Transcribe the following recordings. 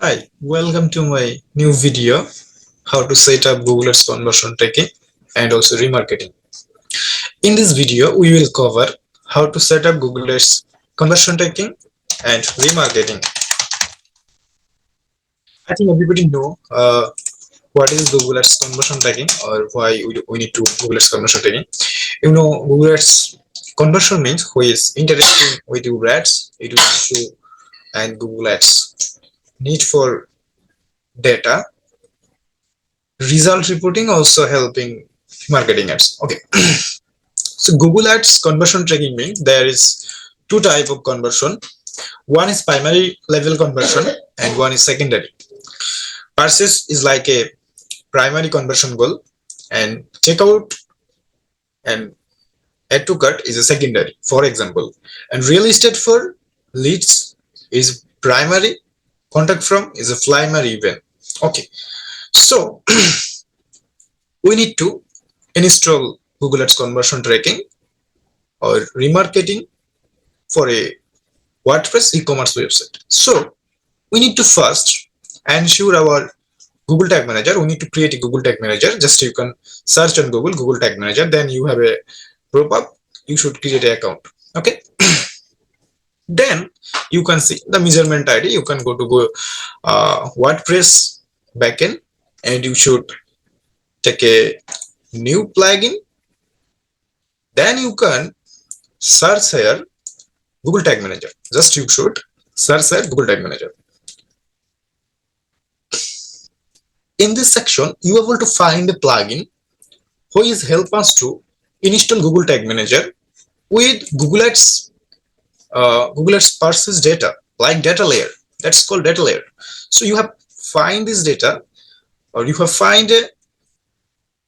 Hi, welcome to my new video, how to set up Google Ads conversion tracking and also remarketing. In this video, we will cover how to set up Google Ads conversion tracking and remarketing. I think everybody know what is Google Ads conversion tracking or why we need to Google Ads conversion tracking. You know, Google Ads conversion means who is interacting with your ads, it will show, and Google Ads need for data result reporting also helping marketing ads. Okay, so Google Ads conversion tracking means there is two type of conversion. One is primary level conversion and one is secondary. Purchase is like a primary conversion goal, and checkout and add to cart is a secondary, for example. And real estate for leads is primary, contact from is a primary event. Okay, so we need to install Google Ads conversion tracking or remarketing for a Wordpress e-commerce website. So we need to first ensure our Google Tag Manager. We need to create a Google Tag Manager. Just you can search on Google Tag Manager. Then you have a pop-up. You should create an account. Okay. Then you can see the measurement ID. You can go to WordPress backend and you should take a new plugin. Then you can search here Google Tag Manager. Just you should search here Google Tag Manager. In this section, you are able to find a plugin who is help us to install Google Tag Manager with Google Ads purchase data like data layer. That's called data layer. So you have find this data, or you have find a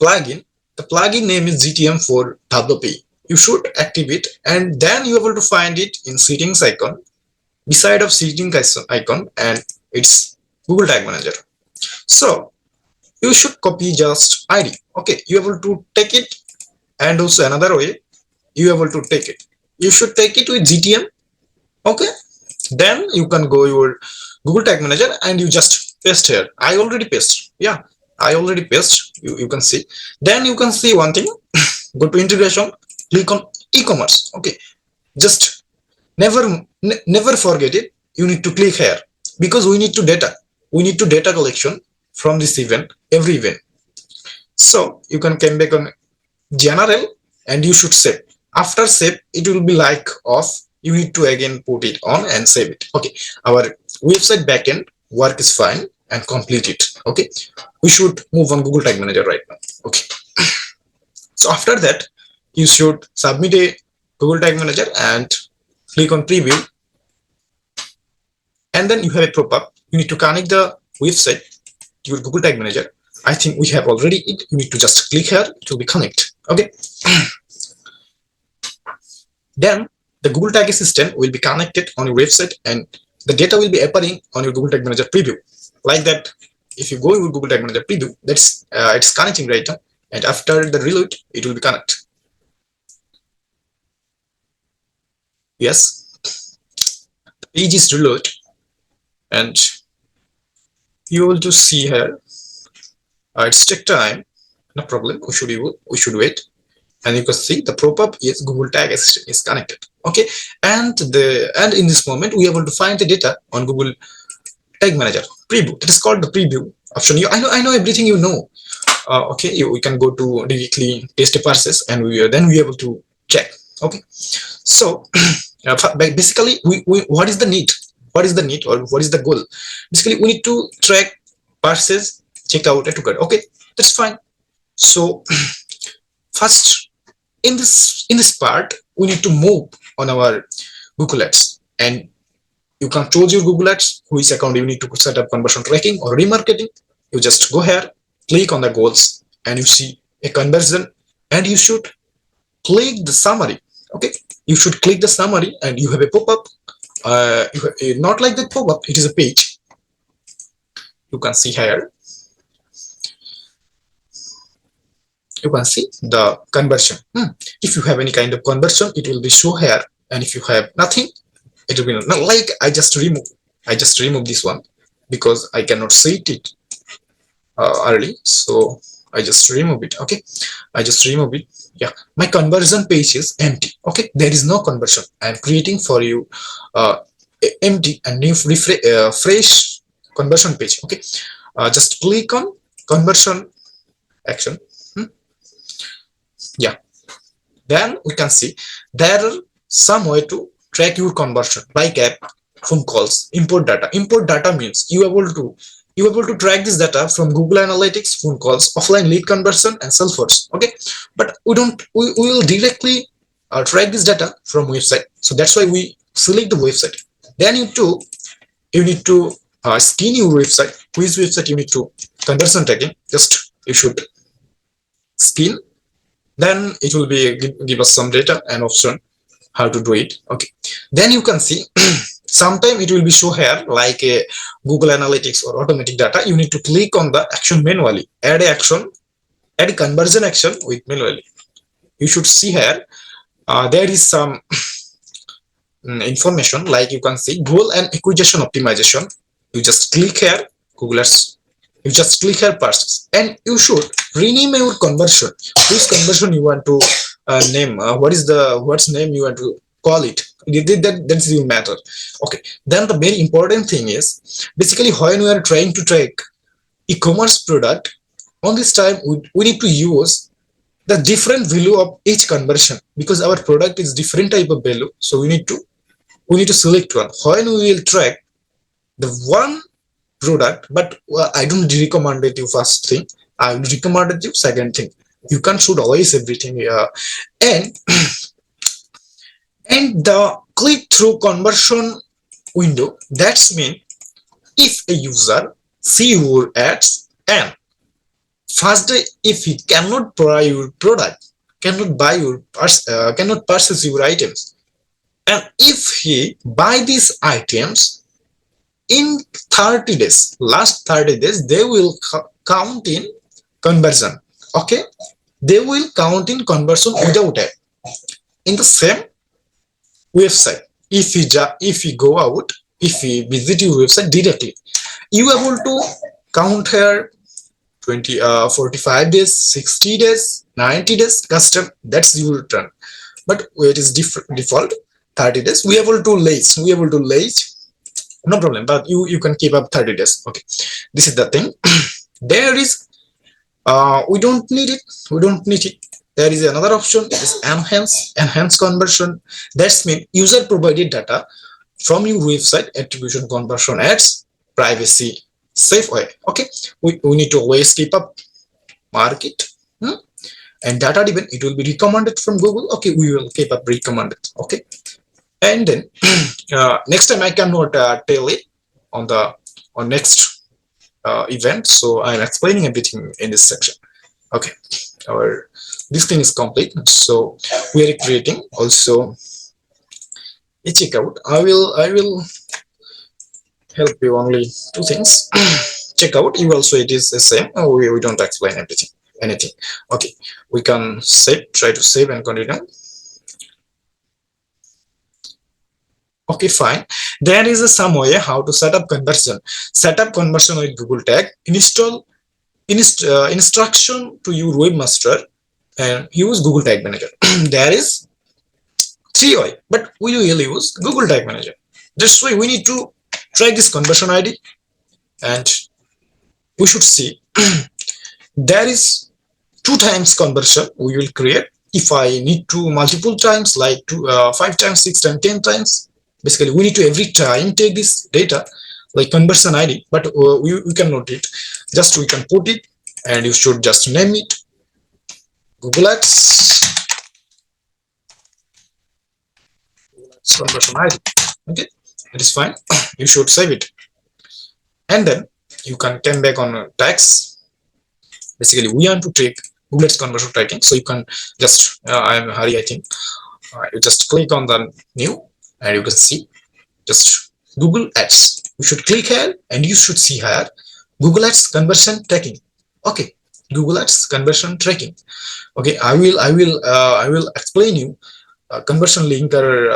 plugin. The plugin name is GTM for WP. You should activate, and then you are able to find it in settings icon, beside of settings icon, and it's Google Tag Manager. So you should copy just ID. Okay, you are able to take it, and also another way you are able to take it. You should take it with GTM. Okay, then you can go your Google Tag Manager and you just paste here. I already paste. Yeah, I already paste. You can see. Then you can see one thing. Go to integration. Click on e-commerce. Okay, just never forget it. You need to click here because we need to data. We need to data collection from this event, every event. So you can come back on general and you should save. After save, it will be like off. You need to again put it on and save it. Okay, our website backend work is fine and complete it. Okay, we should move on Google Tag Manager right now. Okay, so after that, you should submit a Google Tag Manager and click on preview, and then you have a pop-up. You need to connect the website to your Google Tag Manager. I think we have already it. You need to just click here to be connected. Okay. Then the Google Tag Assistant will be connected on your website, and the data will be appearing on your Google Tag Manager preview. Like that, if you go to Google Tag Manager preview, that's it's connecting right now, and after the reload, it will be connected. Yes, the page is reload, and you will just see here. It's take time, no problem. We should wait, and you can see the pop-up is Google Tag Assistant is connected. Okay, and in this moment we are able to find the data on Google Tag Manager preview. That is called the preview option. I know everything you know. Okay, we can go to directly test a purchase, and then we are able to check. Okay, so basically what is the need? What is the need, or what is the goal? Basically, we need to track purchase, checkout, add to cart. Okay, that's fine. So first, in this part, we need to move on our Google Ads, and you can choose your Google Ads, which account you need to set up conversion tracking or remarketing. You just go here, click on the goals, and you see a conversion, and you should click the summary. Okay, you should click the summary, and you have a pop-up. Not like the pop-up, it is a page. You can see here. You can see the conversion. If you have any kind of conversion, it will be show here, and if you have nothing, it will be not like I just remove this one. because I cannot see it early, so I just remove it. Okay, I just remove it. Yeah, my conversion page is empty. Okay, there is no conversion. I am creating for you empty and new fresh conversion page. Okay, just click on conversion action. Hmm? Yeah, then we can see there are some way to track your conversion, like app, phone calls, import data means you able to track this data from Google Analytics, phone calls, offline lead conversion, and Salesforce. Okay, but we will directly track this data from website, so that's why we select the website. Then you need to skin your website, which website you need to conversion tracking. Just you should skin, then it will be give us some data and option how to do it. Okay, then you can see sometime it will be show here like a Google Analytics or automatic data. You need to click on the action manually, add a action, add a conversion action with manually. You should see here there is some information, like you can see goal and acquisition optimization. You just click here, Google Ads, you just click here purchase, and you should rename your conversion. Which conversion you want to name, what's name you want to call it. That's the matter. Okay, then the very important thing is basically when we are trying to track e-commerce product, on this time we need to use the different value of each conversion, because our product is different type of value, so we need to select one. When we will track the one product, but I don't recommend it you first thing, I will recommend it you second thing. You can shoot always everything. And and the click through conversion window, that's mean if a user see your ads and first day if he cannot buy your product, cannot buy your cannot purchase your items, and if he buy these items in 30 days, last 30 days, they will count in conversion. Okay, they will count in conversion without it. In the same website, if he go out, if he visit your website directly, you are able to count here 20 45 days, 60 days, 90 days custom, that's your turn. But it is default 30 days. We able to lace, no problem, but you can keep up 30 days. Okay, this is the thing. There is we don't need it. There is another option, it is enhance conversion. That's mean user provided data from your website, attribution, conversion, ads, privacy safe way. Okay, we need to always keep up market, and data driven, it will be recommended from Google. Okay, we will keep up recommended. Okay, and then next time I cannot tell it on next event, so I'm explaining everything in this section. Okay, this thing is complete, so we are creating also a checkout. I will help you only two things. Checkout, you also it is the same. We don't explain anything. Okay, we can try to save and continue. Okay, fine. There is some way how to set up conversion with Google Tag. Install instruction to your webmaster and use Google Tag Manager. There is 3 way, but we will use Google Tag Manager. That's why we need to track this conversion ID, and we should see there is 2 times conversion we will create. If I need to multiple times, like 5 times, 6 times, 10 times, basically we need to every time take this data like conversion ID, but we cannot do it. Just we can put it, and you should just name it Google Ads conversion ID. Okay, it is fine. You should save it, and then you can come back on tags. Basically we want to take Google Ads conversion tracking, so you can just I am hurry, I think. You just click on the new, and you can see just Google Ads. You should click here, and you should see here Google Ads conversion tracking. Okay, Google Ads conversion tracking. Okay, I will explain you conversion linker,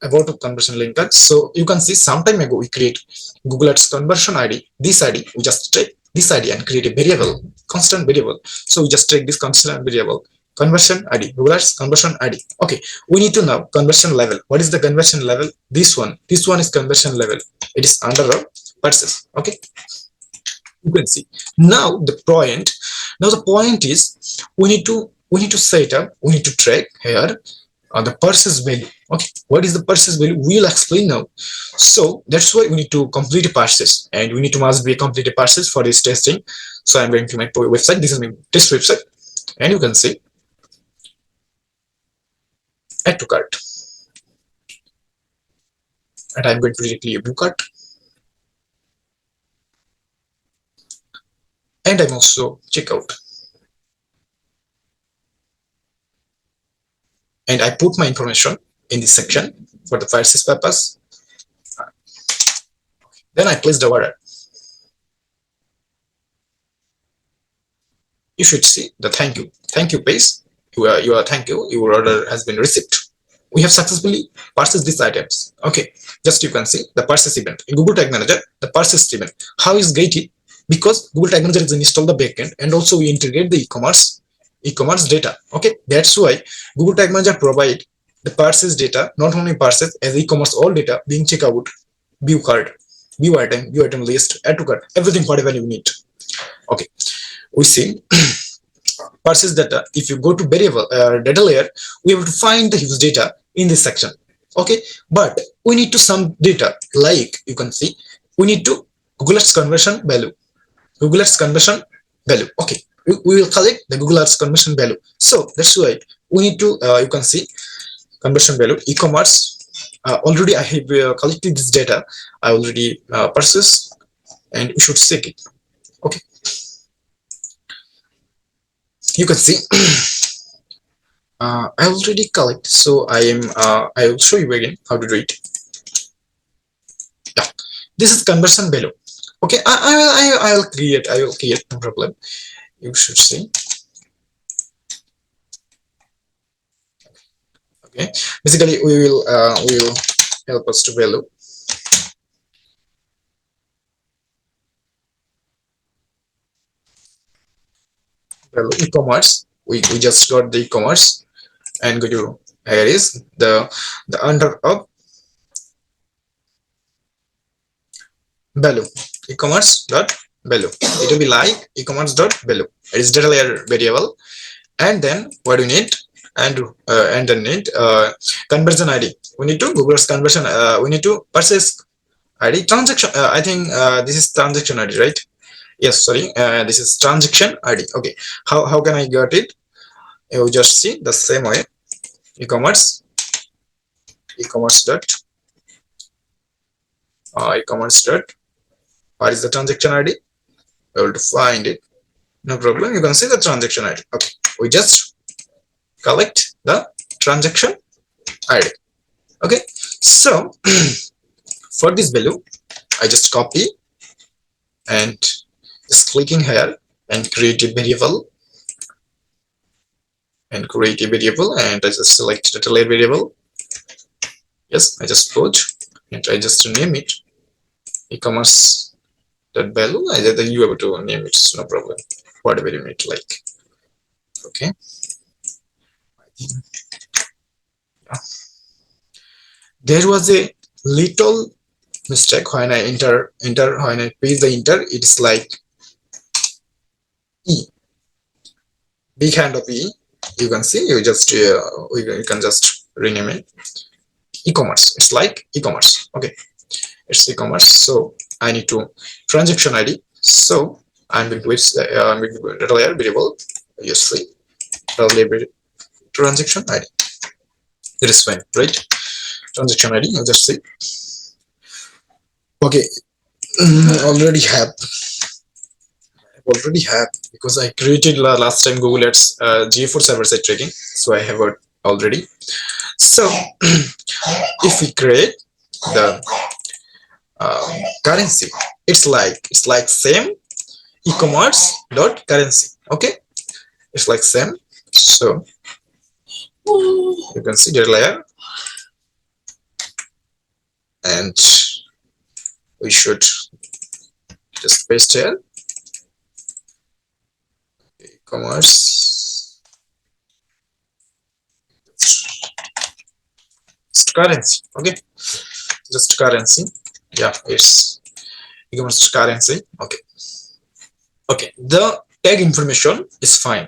about a conversion linker. So you can see some time ago we create Google Ads conversion ID. This ID we just take this ID and create a variable, constant variable. So we just take this constant variable conversion ID, Google Ads conversion ID. Okay, we need to know conversion level. What is the conversion level? This one is conversion level. It is under a purchase. Okay, you can see now the point. Now the point is we need to set up, we need to track here the purchase value. Okay, what is the purchase value? We'll explain now. So that's why we need to complete a purchase, and we need to must be a complete a purchase for this testing. So I'm going to my website. This is my test website, and you can see add to cart, and I'm going to directly view cart, and I'm also check out, and I put my information in this section for the purchase purpose. Then I place the order. You should see the thank you page. Your thank you, your order has been received. We have successfully purchased these items. Okay, just you can see the purchase event in Google Tag Manager. The purchase event, how is gated? Because Google Tag Manager is installed the backend, and also we integrate the e-commerce data. Okay, that's why Google Tag Manager provide the purchase data, not only purchase, as e-commerce all data being checkout, view cart, view item list, add to cart, everything whatever you need. Okay, we see purchase data. If you go to variable data layer, we have to find the huge data in this section. Okay, but we need to some data, like you can see we need to Google Ads conversion value. Okay, we will collect the Google Ads conversion value. So that's why we need to you can see conversion value e-commerce. Already I have collected this data. I already purchased, and you should check it. Okay, you can see I already collect. So I will show you again how to do it. Yeah, this is conversion value. Okay, I will create, no problem. You should see. Okay, basically we will help us to value e-commerce. We just got the e-commerce, and go to here is the under of value, e-commerce dot value. It will be like e-commerce dot value. It is data layer variable, and then what we need, and then need conversion ID. We need to Google's conversion. We need to purchase ID transaction. I think this is transaction ID, right? Yes, sorry. This is transaction ID. Okay. How can I get it? You just see the same way. E-commerce dot what is the transaction ID? I will find it. No problem. You can see the transaction ID. Okay. We just collect the transaction ID. Okay. So for this value, I just copy and just clicking here and create a variable. And I just select data layer variable. Yes, I just put, and I just name it e-commerce that value. You have to name it, no problem, whatever you need, like. Okay, yeah. There was a little mistake when I enter when I paste the enter. It is like E, big hand of E. You can see, you just you can just rename it e-commerce. It's like e-commerce. Okay, it's e-commerce. So I need to transaction ID. So I'm going to data layer variable. You see, data layer transaction ID. That is fine, right? Transaction ID. You just see. Okay, already have because I created last time Google Ads GA4 server side tracking, so I have it already. So if we create the currency, it's like same e-commerce dot currency. Okay, it's like same. So You can see data layer, and we should just paste here e-commerce just currency. Okay, just currency. Yeah, it's e-commerce currency. Okay, the tag information is fine.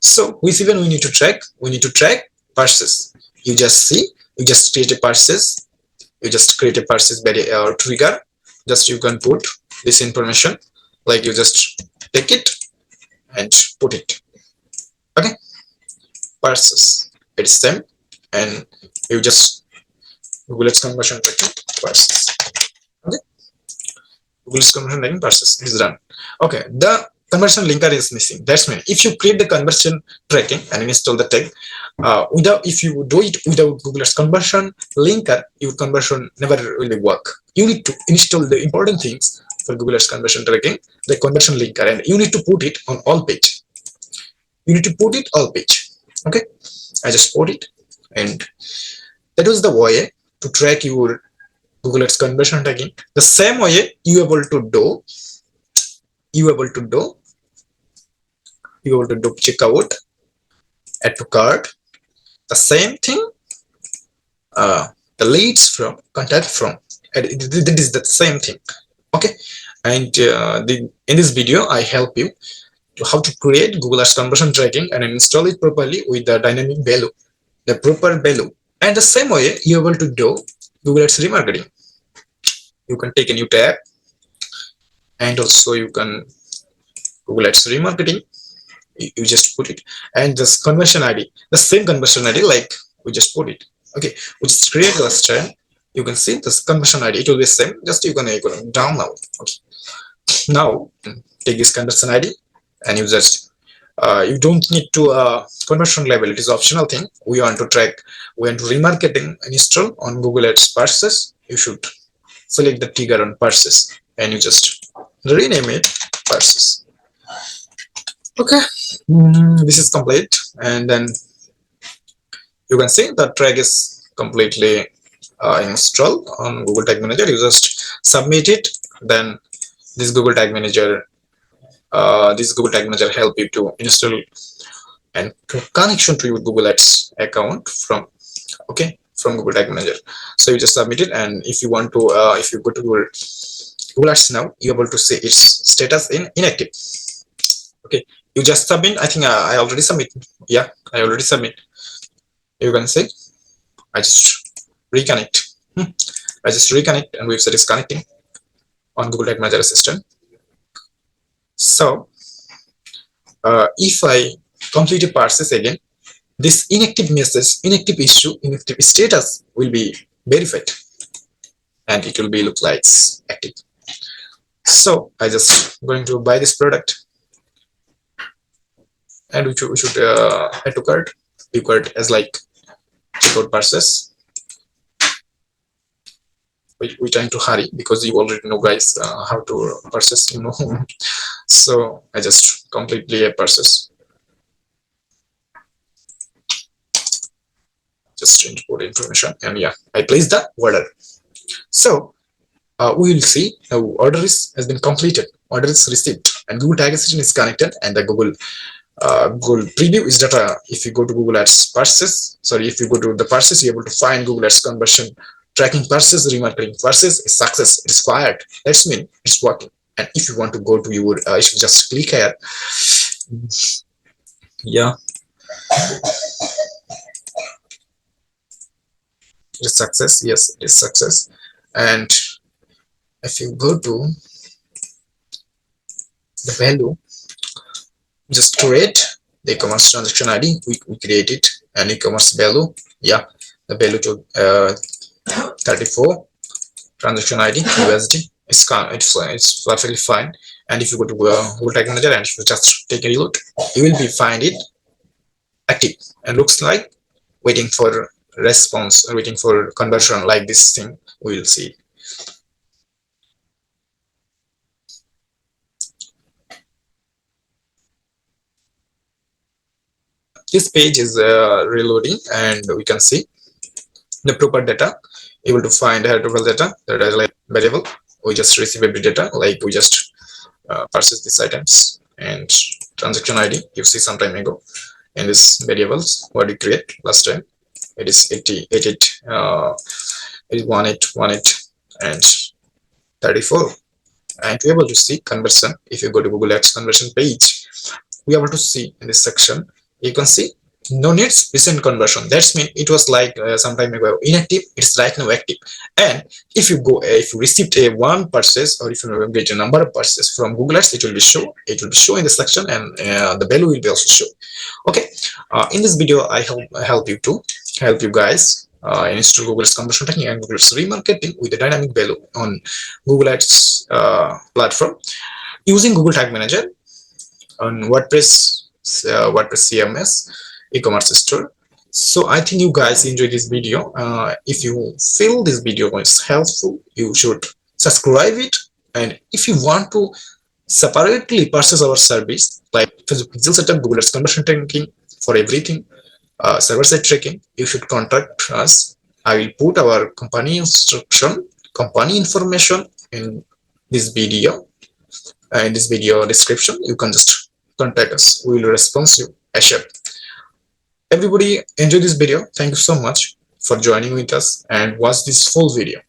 So which even we need to track? We need to track purchase. You just see, you just create a purchase. You just create a purchase trigger. Just you can put this information, like you just take it and put it. Okay, purchase. It's same, and you just Google Ads conversion tracking purchase. Okay, Google Ads conversion tracking purchase is done. Okay, the conversion linker is missing. That's mean if you create the conversion tracking and install the tag, if you do it without Google Ads conversion linker, your conversion never really work. You need to install the important things for Google Ads conversion tracking, the conversion linker, and you need to put it on all page. You need to put it all page. Okay, I just put it, and that was the way to track your Google Ads conversion tracking. The same way you able to do checkout, add to cart. The same thing, the leads from, contact from, and that is the same thing. Okay, and in this video I help you to how to create Google Ads conversion tracking and install it properly with the dynamic value, the proper value. And the same way you're able to do Google Ads remarketing. You can take a new tab, and also you can Google Ads remarketing. You just put it, and this conversion ID, the same conversion ID, like we just put it. Okay, we just create the string. You can see this conversion ID, it will be same, just you can down now. Okay, now take this conversion ID, and you just you don't need to conversion level, it is optional thing. We want to track, we want to remarketing and install on Google Ads purchase. You should select the trigger on purchase, and you just rename it purchase. Okay, this is complete, and then you can see the track is completely installed on Google Tag Manager. You just submit it, then this Google Tag Manager help you to install and to connection to your Google Ads account from Google Tag Manager. So you just submit it, and if you want to if you go to your Google Ads now, you're able to see its status in inactive. Okay, you just submit. I think I already submit. Yeah, I already submit. You can see I just reconnect. I just reconnect, and website is connecting on Google Tag Manager Assistant. So if I complete a purchase again, this inactive message, inactive issue, inactive status will be verified, and it will be look like active. So I just going to buy this product, and we should add to cart. You cart as like checkout purchase. We're trying to hurry because you already know, guys, how to purchase, So I just completely a purchase. Just input information, and yeah, I place the order. So we will see now order has been completed, order is received, and Google Tag Assistant is connected, and the Google preview is data. If you go to Google Ads purchase, if you go to the purchase, you're able to find Google Ads conversion tracking purchase, remarketing purchase is success, it's fired. That's mean it's working. And if you want to go to your, you should just click here. Yeah, it's success. Yes, it is success. And if you go to the value, just create the e-commerce transaction ID. We create it, and e-commerce value. Yeah, the value to 34 transaction ID USD. It's perfectly fine. And if you go to Google Tag Manager and if you just take a look, you will be find it active and looks like waiting for response or waiting for conversion, like this thing we will see. this page is reloading, and we can see the proper data. Able to find heritable data, that is like variable. We just receive every data, like we just purchase these items, and transaction ID you see some time ago, and this variables what we create last time. It is 80, 88, it is 1818 and 34. And to be able to see conversion, if you go to Google Ads conversion page, we are able to see in this section, you can see no needs recent conversion. That's mean it was like some time ago inactive, it's right now active. And if you go, if you received a one purchase, or if you get a number of purchases from Google Ads, it will be show in the section, and the value will be also show. Okay, in this video I help you guys install Google Ads conversion technique and Google Ads remarketing with a dynamic value on Google Ads platform using Google Tag Manager on WordPress CMS e-commerce store. So I think you guys enjoyed this video. If you feel this video is helpful, you should subscribe it. And if you want to separately purchase our service like Facebook pixel setup, Google Ads conversion tracking for everything, server side tracking, you should contact us. I will put our company instruction, company information in this video. In this video description, you can just contact us. We will respond you ASAP. Everybody enjoy this video. Thank you so much for joining with us and watch this full video.